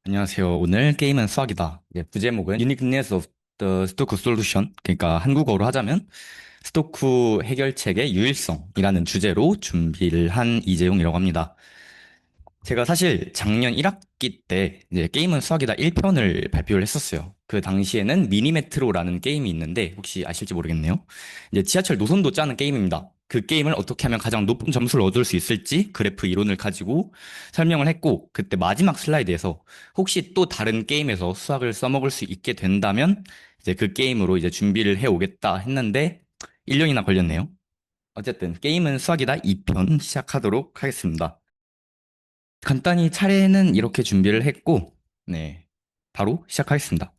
안녕하세요. 오늘 게임은 수학이다. 부제목은 Uniqueness of the Stoke Solution. 그러니까 한국어로 하자면 스토크 해결책의 유일성이라는 주제로 준비를 한 이재용이라고 합니다. 제가 사실 작년 1학기 때 이제 게임은 수학이다 1편을 발표를 했었어요. 그 당시에는 미니메트로라는 게임이 있는데 혹시 아실지 모르겠네요. 이제 지하철 노선도 짜는 게임입니다. 그 게임을 어떻게 하면 가장 높은 점수를 얻을 수 있을지 그래프 이론을 가지고 설명을 했고, 그때 마지막 슬라이드에서 혹시 또 다른 게임에서 수학을 써먹을 수 있게 된다면 이제 그 게임으로 이제 준비를 해 오겠다 했는데 1년이나 걸렸네요. 어쨌든 게임은 수학이다 2편 시작하도록 하겠습니다. 간단히 차례는 이렇게 준비를 했고, 네, 바로 시작하겠습니다.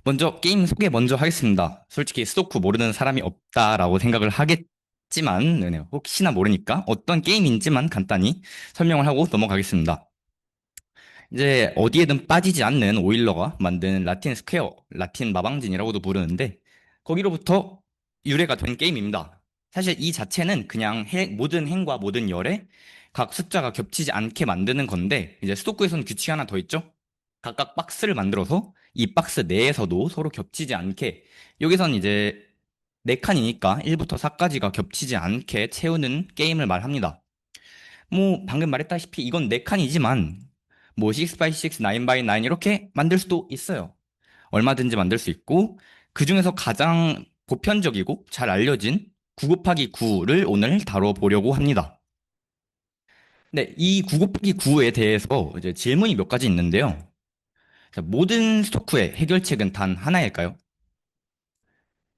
먼저 게임 소개 먼저 하겠습니다. 솔직히 스토쿠 모르는 사람이 없다라고 생각을 하겠지만, 네, 혹시나 모르니까 어떤 게임인지만 간단히 설명을 하고 넘어가겠습니다. 이제 어디에든 빠지지 않는 오일러가 만든 라틴 스퀘어, 라틴 마방진이라고도 부르는데, 거기로부터 유래가 된 게임입니다. 사실 이 자체는 그냥 모든 행과 모든 열에 각 숫자가 겹치지 않게 만드는 건데, 이제 수도쿠에서는 규칙이 하나 더 있죠? 각각 박스를 만들어서 이 박스 내에서도 서로 겹치지 않게, 여기선 이제 4칸이니까 1부터 4까지가 겹치지 않게 채우는 게임을 말합니다. 뭐 방금 말했다시피 이건 4칸이지만 뭐 6 by 6, 9 by 9 이렇게 만들 수도 있어요. 얼마든지 만들 수 있고, 그 중에서 가장 보편적이고 잘 알려진 9 곱하기 9를 오늘 다뤄보려고 합니다. 네, 이 9 곱하기 9에 대해서 이제 질문이 몇 가지 있는데요. 자, 모든 스토크의 해결책은 단 하나일까요?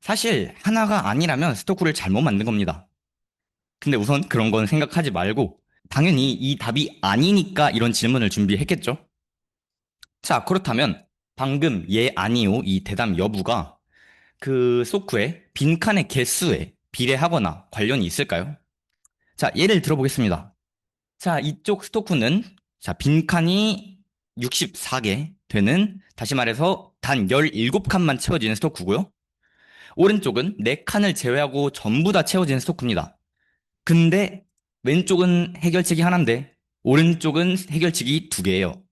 사실 하나가 아니라면 스토크를 잘못 만든 겁니다. 근데 우선 그런 건 생각하지 말고, 당연히 이 답이 아니니까 이런 질문을 준비했겠죠? 자, 그렇다면 방금 예, 아니요 이 대답 여부가 그 소크의 빈칸의 개수에 비례하거나 관련이 있을까요? 자, 예를 들어보겠습니다. 자, 이쪽 스토크는 자, 빈칸이 64개 되는, 다시 말해서 단 17칸만 채워지는 스토크고요. 오른쪽은 4칸을 제외하고 전부 다 채워지는 스토크입니다. 근데 왼쪽은 해결책이 하나인데 오른쪽은 해결책이 2개예요.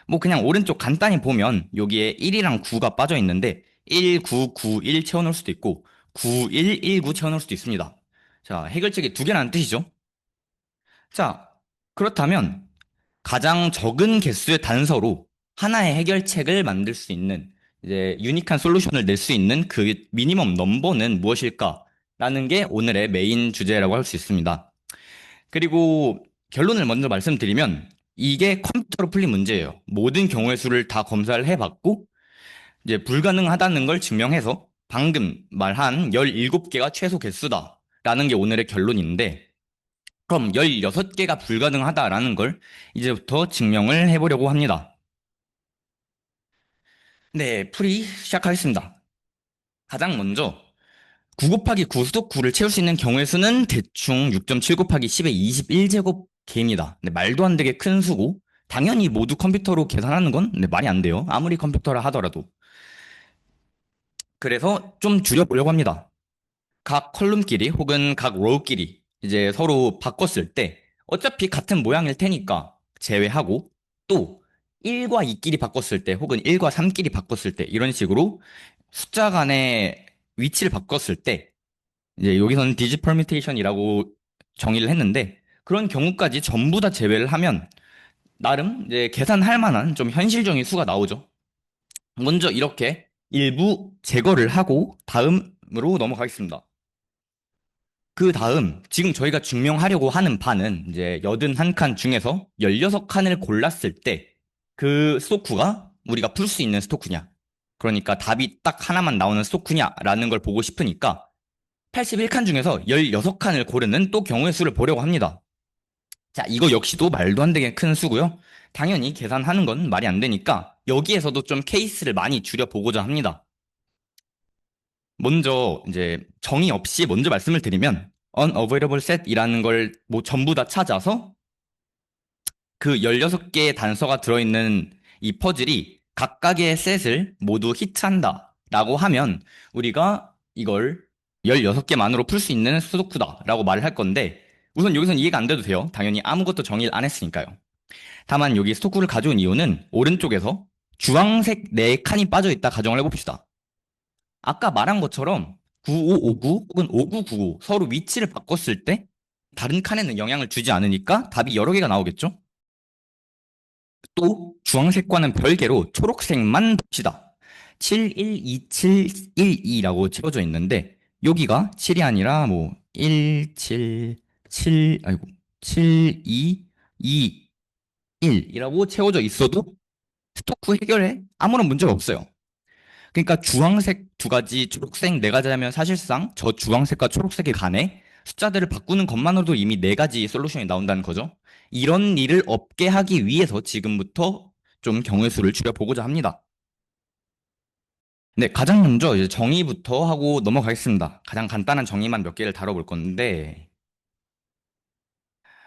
뭐 그냥 오른쪽 간단히 보면 여기에 1이랑 9가 빠져 있는데 1, 9, 9, 1 채워놓을 수도 있고 9, 1, 1, 9 채워놓을 수도 있습니다. 자, 해결책이 2개라는 뜻이죠. 자, 그렇다면 가장 적은 개수의 단서로 하나의 해결책을 만들 수 있는, 이제 유니크한 솔루션을 낼 수 있는 그 미니멈 넘버는 무엇일까? 라는 게 오늘의 메인 주제라고 할 수 있습니다. 그리고 결론을 먼저 말씀드리면 이게 컴퓨터로 풀린 문제예요. 모든 경우의 수를 다 검사를 해봤고 이제 불가능하다는 걸 증명해서 방금 말한 17개가 최소 개수다라는 게 오늘의 결론인데, 그럼 16개가 불가능하다라는 걸 이제부터 증명을 해보려고 합니다. 네, 풀이 시작하겠습니다. 가장 먼저 9 곱하기 9 수도 9를 채울 수 있는 경우의 수는 대충 6.7 곱하기 10의 21제곱 개입니다. 네, 말도 안 되게 큰 수고, 당연히 모두 컴퓨터로 계산하는 건 네, 말이 안 돼요. 아무리 컴퓨터라 하더라도. 그래서 좀 줄여보려고 합니다. 각 컬럼끼리 혹은 각 로우끼리 이제 서로 바꿨을 때 어차피 같은 모양일 테니까 제외하고, 또 1과 2끼리 바꿨을 때 혹은 1과 3끼리 바꿨을 때 이런 식으로 숫자 간의 위치를 바꿨을 때, 이제 여기서는 디지 퍼미테이션이라고 정의를 했는데, 그런 경우까지 전부 다 제외를 하면 나름 이제 계산할 만한 좀 현실적인 수가 나오죠. 먼저 이렇게 일부 제거를 하고 다음으로 넘어가겠습니다. 그 다음 지금 저희가 증명하려고 하는 바는 이제 81칸 중에서 16칸을 골랐을 때 그 스토쿠가 우리가 풀 수 있는 스토쿠냐, 그러니까 답이 딱 하나만 나오는 스토쿠냐라는 걸 보고 싶으니까 81칸 중에서 16칸을 고르는 또 경우의 수를 보려고 합니다. 자, 이거 역시도 말도 안 되게 큰 수고요. 당연히 계산하는 건 말이 안 되니까 여기에서도 좀 케이스를 많이 줄여보고자 합니다. 먼저 이제 정의 없이 먼저 말씀을 드리면 unavoidable set이라는 걸 뭐 전부 다 찾아서 그 16개의 단서가 들어있는 이 퍼즐이 각각의 셋을 모두 히트한다 라고 하면 우리가 이걸 16개만으로 풀 수 있는 수도쿠다 라고 말을 할 건데, 우선 여기선 이해가 안 돼도 돼요. 당연히 아무것도 정의를 안 했으니까요. 다만 여기 스토쿠를 가져온 이유는 오른쪽에서 주황색 네 칸이 빠져 있다 가정을 해봅시다. 아까 말한 것처럼 9559 혹은 5995 서로 위치를 바꿨을 때 다른 칸에는 영향을 주지 않으니까 답이 여러 개가 나오겠죠? 또 주황색과는 별개로 초록색만 봅시다. 712712라고 채워져 있는데 여기가 7이 아니라 뭐 1, 7, 7, 아이고 7, 2, 2, 1이라고 채워져 있어도 스토크 해결에 아무런 문제가 없어요. 그러니까 주황색 두 가지, 초록색 네 가지 하면 사실상 저 주황색과 초록색에 간에 숫자들을 바꾸는 것만으로도 이미 네 가지 솔루션이 나온다는 거죠. 이런 일을 없게 하기 위해서 지금부터 좀 경우의 수를 줄여보고자 합니다. 네, 가장 먼저 이제 정의부터 하고 넘어가겠습니다. 가장 간단한 정의만 몇 개를 다뤄볼 건데,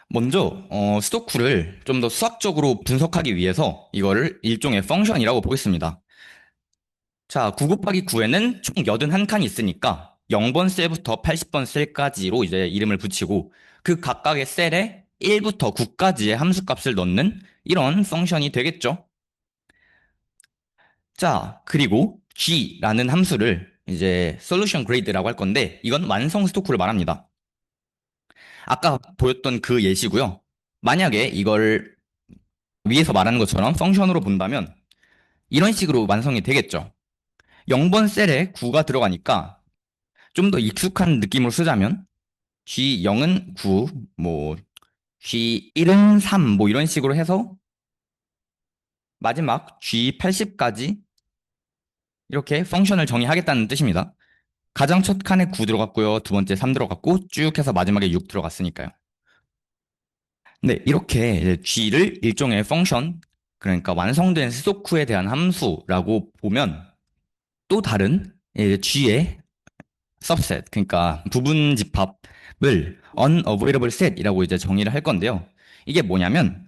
먼저 스토크를 좀 더 수학적으로 분석하기 위해서 이거를 일종의 펑션이라고 보겠습니다. 자, 9 곱하기 9에는 총 81칸이 있으니까 0번 셀부터 80번 셀까지로 이제 이름을 붙이고 그 각각의 셀에 1부터 9까지의 함수값을 넣는 이런 펑션이 되겠죠. 자, 그리고 g라는 함수를 이제 솔루션 그레이드라고 할 건데 이건 완성 스토크를 말합니다. 아까 보였던 그 예시고요. 만약에 이걸 위에서 말하는 것처럼 펑션으로 본다면 이런 식으로 완성이 되겠죠. 0번 셀에 9가 들어가니까 좀 더 익숙한 느낌으로 쓰자면 G0은 9, 뭐 G1은 3, 뭐 이런 식으로 해서 마지막 G80까지 이렇게 펑션을 정의하겠다는 뜻입니다. 가장 첫 칸에 9 들어갔고요. 두 번째 3 들어갔고 쭉 해서 마지막에 6 들어갔으니까요. 네, 이렇게 이제 G를 일종의 펑션, 그러니까 완성된 스토크에 대한 함수라고 보면 또 다른 G의 subset, 그러니까 부분 집합을 unavoidable set이라고 이제 정의를 할 건데요. 이게 뭐냐면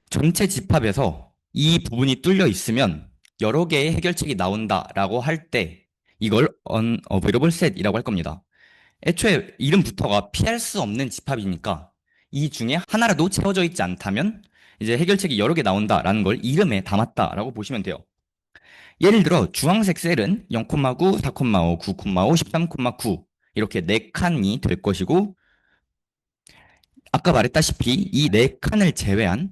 전체 집합에서 이 부분이 뚫려 있으면 여러 개의 해결책이 나온다라고 할 때 이걸 unavoidable set이라고 할 겁니다. 애초에 이름부터가 피할 수 없는 집합이니까 이 중에 하나라도 채워져 있지 않다면 이제 해결책이 여러 개 나온다라는 걸 이름에 담았다라고 보시면 돼요. 예를 들어 주황색 셀은 0,9, 4,5, 9,5, 13,9 이렇게 4칸이 될 것이고 아까 말했다시피 이 4칸을 제외한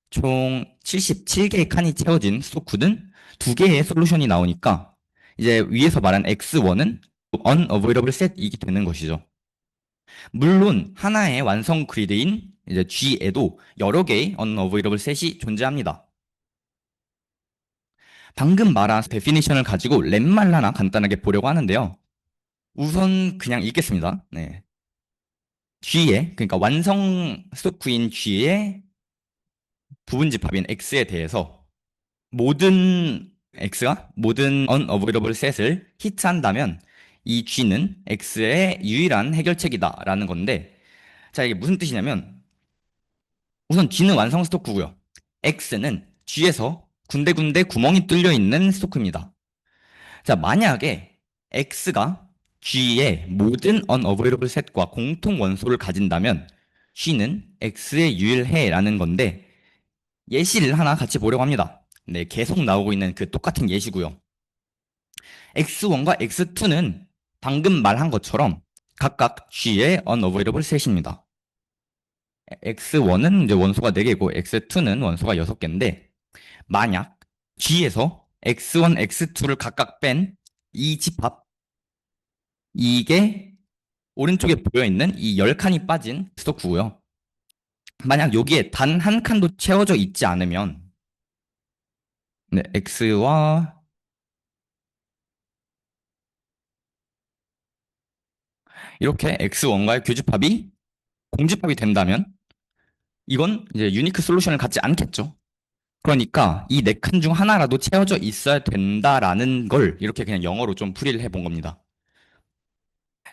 총 77개의 칸이 채워진 스토크는 2개의 솔루션이 나오니까 이제 위에서 말한 X1은 unavoidable set이게 되는 것이죠. 물론 하나의 완성 그리드인 이제 G에도 여러 개의 unavoidable set이 존재합니다. 방금 말한 데피니션을 가지고 렛말 하나 간단하게 보려고 하는데요. 우선 그냥 읽겠습니다. 네. G의, 그러니까 완성 스토크인 G의 부분집합인 X에 대해서 모든 X가 모든 unavoidable set을 히트한다면 이 G는 X의 유일한 해결책이다라는 건데, 자, 이게 무슨 뜻이냐면 우선 G는 완성 스토크고요. X는 G에서 군데군데 구멍이 뚫려 있는 스토크입니다. 자, 만약에 X가 G의 모든 unavoidable set과 공통 원소를 가진다면 G는 X의 유일해라는 건데 예시를 하나 같이 보려고 합니다. 네, 계속 나오고 있는 그 똑같은 예시고요. X1과 X2는 방금 말한 것처럼 각각 G의 unavoidable set입니다. X1은 이제 원소가 4개고 X2는 원소가 6개인데 만약 G에서 X1, X2를 각각 뺀 이 집합, 이게 오른쪽에 보여있는 이 10칸이 빠진 스토크고요. 만약 여기에 단 한 칸도 채워져 있지 않으면 네, X와 이렇게 X1과의 교집합이 공집합이 된다면 이건 이제 유니크 솔루션을 갖지 않겠죠. 그러니까 이 네 칸 중 하나라도 채워져 있어야 된다라는 걸 이렇게 그냥 영어로 좀 풀이를 해본 겁니다.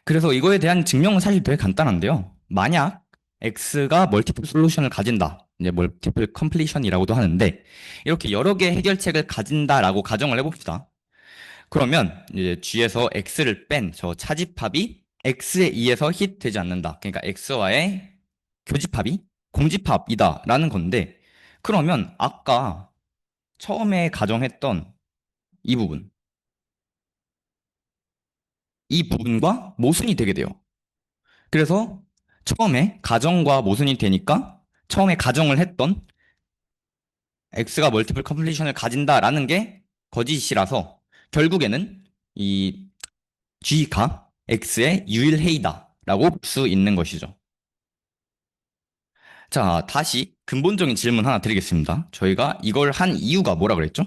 그래서 이거에 대한 증명은 사실 되게 간단한데요. 만약 X가 멀티플 솔루션을 가진다. 이제 멀티플 컴플리션이라고도 하는데 이렇게 여러 개의 해결책을 가진다라고 가정을 해봅시다. 그러면 이제 G에서 X를 뺀 저 차집합이 X에 의해서 히트되지 않는다. 그러니까 X와의 교집합이 공집합이다라는 건데, 그러면 아까 처음에 가정했던 이 부분, 이 부분과 모순이 되게 돼요. 그래서 처음에 가정과 모순이 되니까 처음에 가정을 했던 X가 멀티플 컴플리션을 가진다라는 게 거짓이라서 결국에는 이 G가 X의 유일해이다라고 볼 수 있는 것이죠. 자, 다시 근본적인 질문 하나 드리겠습니다. 저희가 이걸 한 이유가 뭐라 그랬죠?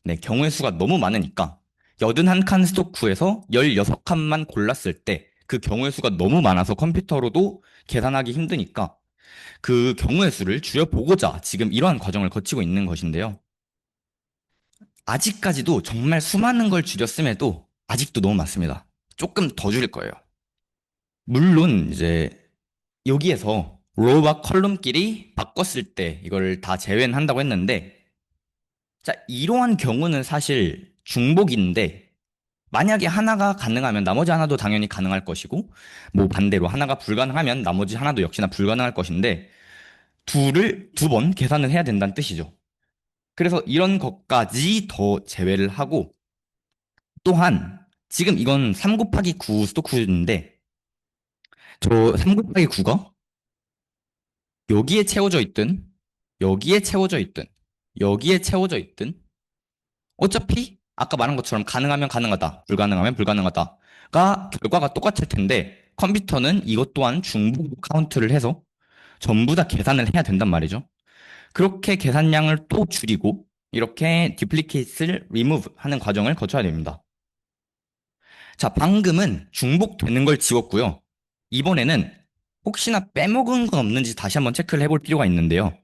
네, 경우의 수가 너무 많으니까 81칸 스토크에서 16칸만 골랐을 때 그 경우의 수가 너무 많아서 컴퓨터로도 계산하기 힘드니까 그 경우의 수를 줄여보고자 지금 이러한 과정을 거치고 있는 것인데요. 아직까지도 정말 수많은 걸 줄였음에도 아직도 너무 많습니다. 조금 더 줄일 거예요. 물론 이제 여기에서 로우와 컬럼끼리 바꿨을 때 이걸 다 제외는 한다고 했는데, 자, 이러한 경우는 사실 중복인데 만약에 하나가 가능하면 나머지 하나도 당연히 가능할 것이고, 뭐 반대로 하나가 불가능하면 나머지 하나도 역시나 불가능할 것인데, 둘을 두 번 계산을 해야 된다는 뜻이죠. 그래서 이런 것까지 더 제외를 하고, 또한 지금 이건 3 곱하기 9 스토크인데, 저 3 곱하기 9가 여기에 채워져 있든, 여기에 채워져 있든, 여기에 채워져 있든, 어차피 아까 말한 것처럼 가능하면 가능하다, 불가능하면 불가능하다가 결과가 똑같을 텐데, 컴퓨터는 이것 또한 중복 카운트를 해서 전부 다 계산을 해야 된단 말이죠. 그렇게 계산량을 또 줄이고 이렇게 디플리케이트를 리무브 하는 과정을 거쳐야 됩니다. 자, 방금은 중복되는 걸 지웠고요. 이번에는 혹시나 빼먹은 건 없는지 다시 한번 체크를 해볼 필요가 있는데요.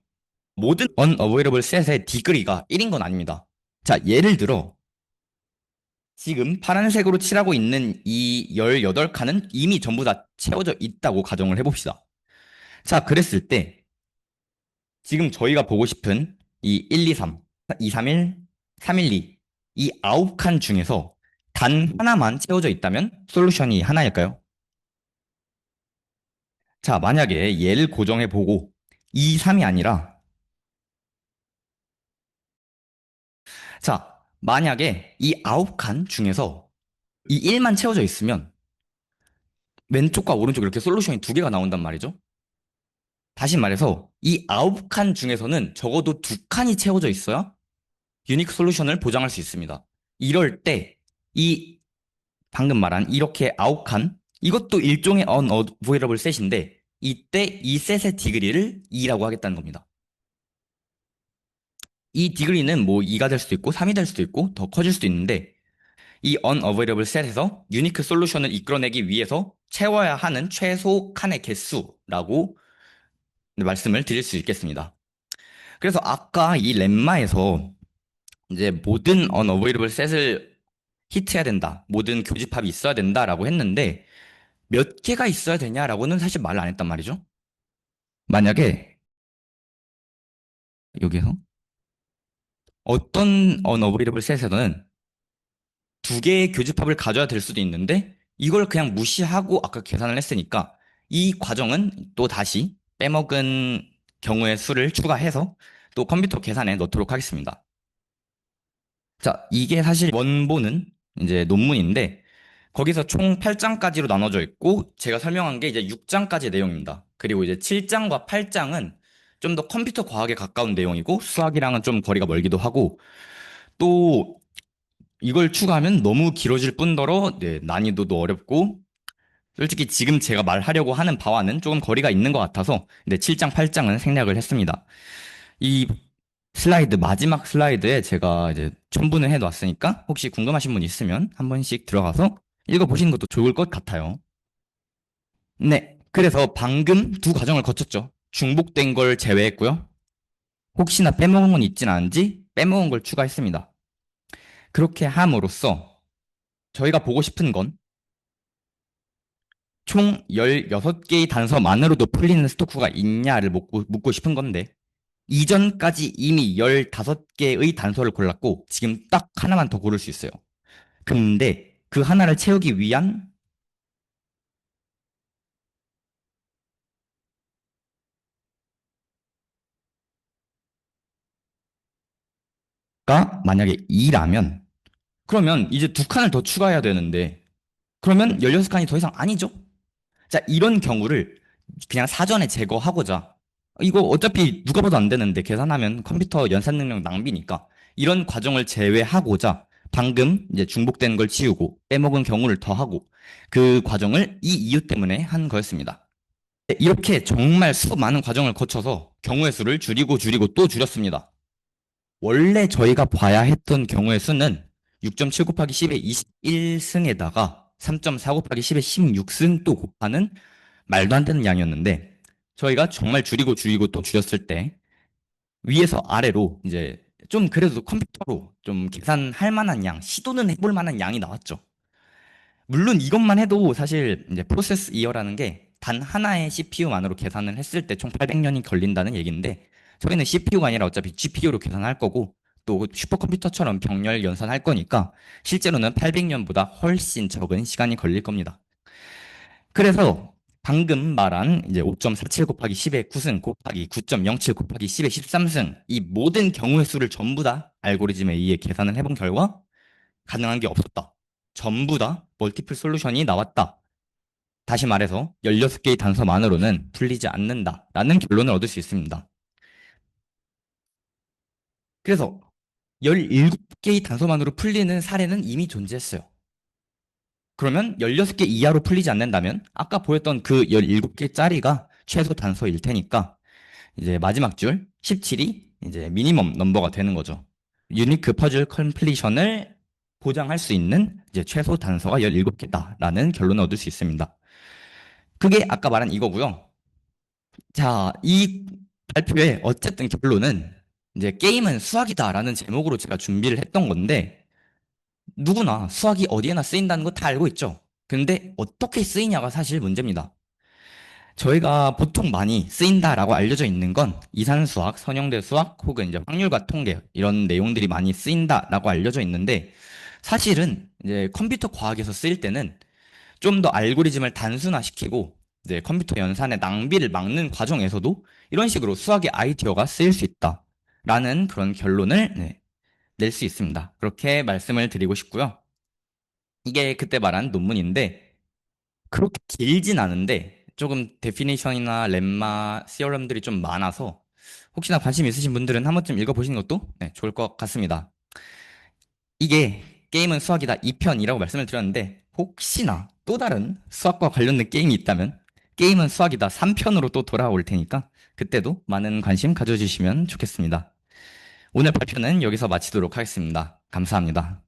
모든 unavoidable set의 디그리가 1인 건 아닙니다. 자, 예를 들어 지금 파란색으로 칠하고 있는 이 18칸은 이미 전부 다 채워져 있다고 가정을 해봅시다. 자, 그랬을 때 지금 저희가 보고 싶은 이 1, 2, 3, 2, 3, 1, 3, 1, 2, 이 9칸 중에서 단 하나만 채워져 있다면 솔루션이 하나일까요? 자, 만약에 얘를 고정해 보고 2, 3이 아니라, 자, 만약에 이 9칸 중에서 이 1만 채워져 있으면 왼쪽과 오른쪽 이렇게 솔루션이 두 개가 나온단 말이죠. 다시 말해서 이 9칸 중에서는 적어도 두 칸이 채워져 있어야 유니크 솔루션을 보장할 수 있습니다. 이럴 때 이 방금 말한 이렇게 9칸, 이것도 일종의 unavoidable set인데 이때 이 set의 디그리를 2라고 하겠다는 겁니다. 이 디그리는 뭐 2가 될 수도 있고 3이 될 수도 있고 더 커질 수도 있는데, 이 unavoidable set에서 유니크 솔루션을 이끌어내기 위해서 채워야 하는 최소 칸의 개수라고 말씀을 드릴 수 있겠습니다. 그래서 아까 이 렘마에서 이제 모든 unavoidable set을 히트해야 된다, 모든 교집합이 있어야 된다라고 했는데 몇 개가 있어야 되냐라고는 사실 말을 안 했단 말이죠. 만약에 여기서 어떤 unavoidable set에서는 두 개의 교집합을 가져야 될 수도 있는데 이걸 그냥 무시하고 아까 계산을 했으니까 이 과정은 또 다시 빼먹은 경우의 수를 추가해서 또 컴퓨터 계산에 넣도록 하겠습니다. 자, 이게 사실 원본은 이제 논문인데 거기서 총 8장까지로 나눠져 있고 제가 설명한 게 이제 6장까지의 내용입니다. 그리고 이제 7장과 8장은 좀 더 컴퓨터 과학에 가까운 내용이고 수학이랑은 좀 거리가 멀기도 하고, 또 이걸 추가하면 너무 길어질 뿐더러 네, 난이도도 어렵고 솔직히 지금 제가 말하려고 하는 바와는 조금 거리가 있는 것 같아서 네, 7장, 8장은 생략을 했습니다. 이 슬라이드, 마지막 슬라이드에 제가 이제 첨부는 해놨으니까 혹시 궁금하신 분 있으면 한 번씩 들어가서 읽어보시는 것도 좋을 것 같아요. 네, 그래서 방금 두 과정을 거쳤죠. 중복된 걸 제외했고요. 혹시나 빼먹은 건 있진 않은지 빼먹은 걸 추가했습니다. 그렇게 함으로써 저희가 보고 싶은 건 총 16개의 단서만으로도 풀리는 스토크가 있냐를 묻고 싶은 건데, 이전까지 이미 15개의 단서를 골랐고 지금 딱 하나만 더 고를 수 있어요. 근데 그 하나를 채우기 위한 만약에 2라면 그러면 이제 두 칸을 더 추가해야 되는데 그러면 16칸이 더 이상 아니죠? 자, 이런 경우를 그냥 사전에 제거하고자 이거 어차피 누가 봐도 안 되는데 계산하면 컴퓨터 연산 능력 낭비니까 이런 과정을 제외하고자 방금 이제 중복된 걸 지우고 빼먹은 경우를 더하고 그 과정을 이 이유 때문에 한 거였습니다. 이렇게 정말 수많은 과정을 거쳐서 경우의 수를 줄이고 또 줄였습니다. 원래 저희가 봐야 했던 경우의 수는 6.7 곱하기 10의 21승에다가 3.4 곱하기 10의 16승 또 곱하는 말도 안 되는 양이었는데 저희가 정말 줄이고 또 줄였을 때 위에서 아래로 이제 좀 그래도 컴퓨터로 좀 계산할 만한 양, 시도는 해볼 만한 양이 나왔죠. 물론 이것만 해도 사실 이제 프로세스 이어라는 게 단 하나의 CPU만으로 계산을 했을 때 총 800년이 걸린다는 얘기인데 저희는 CPU가 아니라 어차피 GPU로 계산할 거고 또 슈퍼컴퓨터처럼 병렬 연산할 거니까 실제로는 800년보다 훨씬 적은 시간이 걸릴 겁니다. 그래서 방금 말한 이제 5.47 곱하기 10의 9승 곱하기 9.07 곱하기 10의 13승 이 모든 경우의 수를 전부 다 알고리즘에 의해 계산을 해본 결과 가능한 게 없었다. 전부 다 멀티플 솔루션이 나왔다. 다시 말해서 16개의 단서만으로는 풀리지 않는다라는 결론을 얻을 수 있습니다. 그래서 17개의 단서만으로 풀리는 사례는 이미 존재했어요. 그러면 16개 이하로 풀리지 않는다면 아까 보였던 그 17개짜리가 최소 단서일 테니까 이제 마지막 줄 17이 이제 미니멈 넘버가 되는 거죠. 유니크 퍼즐 컴플리션을 보장할 수 있는 이제 최소 단서가 17개다라는 결론을 얻을 수 있습니다. 그게 아까 말한 이거고요. 자, 이 발표의 어쨌든 결론은 이제 게임은 수학이다라는 제목으로 제가 준비를 했던 건데 누구나 수학이 어디에나 쓰인다는 거 다 알고 있죠. 근데 어떻게 쓰이냐가 사실 문제입니다. 저희가 보통 많이 쓰인다라고 알려져 있는 건 이산수학, 선형대 수학 혹은 이제 확률과 통계 이런 내용들이 많이 쓰인다라고 알려져 있는데 사실은 이제 컴퓨터 과학에서 쓰일 때는 좀 더 알고리즘을 단순화시키고 이제 컴퓨터 연산의 낭비를 막는 과정에서도 이런 식으로 수학의 아이디어가 쓰일 수 있다라는 그런 결론을 낼 수 있습니다. 그렇게 말씀을 드리고 싶고요. 이게 그때 말한 논문인데 그렇게 길진 않은데 조금 데피니션이나 렘마, 시어럼들이 좀 많아서 혹시나 관심 있으신 분들은 한 번쯤 읽어보시는 것도 좋을 것 같습니다. 이게 게임은 수학이다 2편이라고 말씀을 드렸는데 혹시나 또 다른 수학과 관련된 게임이 있다면 게임은 수학이다 3편으로 또 돌아올 테니까 그때도 많은 관심 가져주시면 좋겠습니다. 오늘 발표는 여기서 마치도록 하겠습니다. 감사합니다.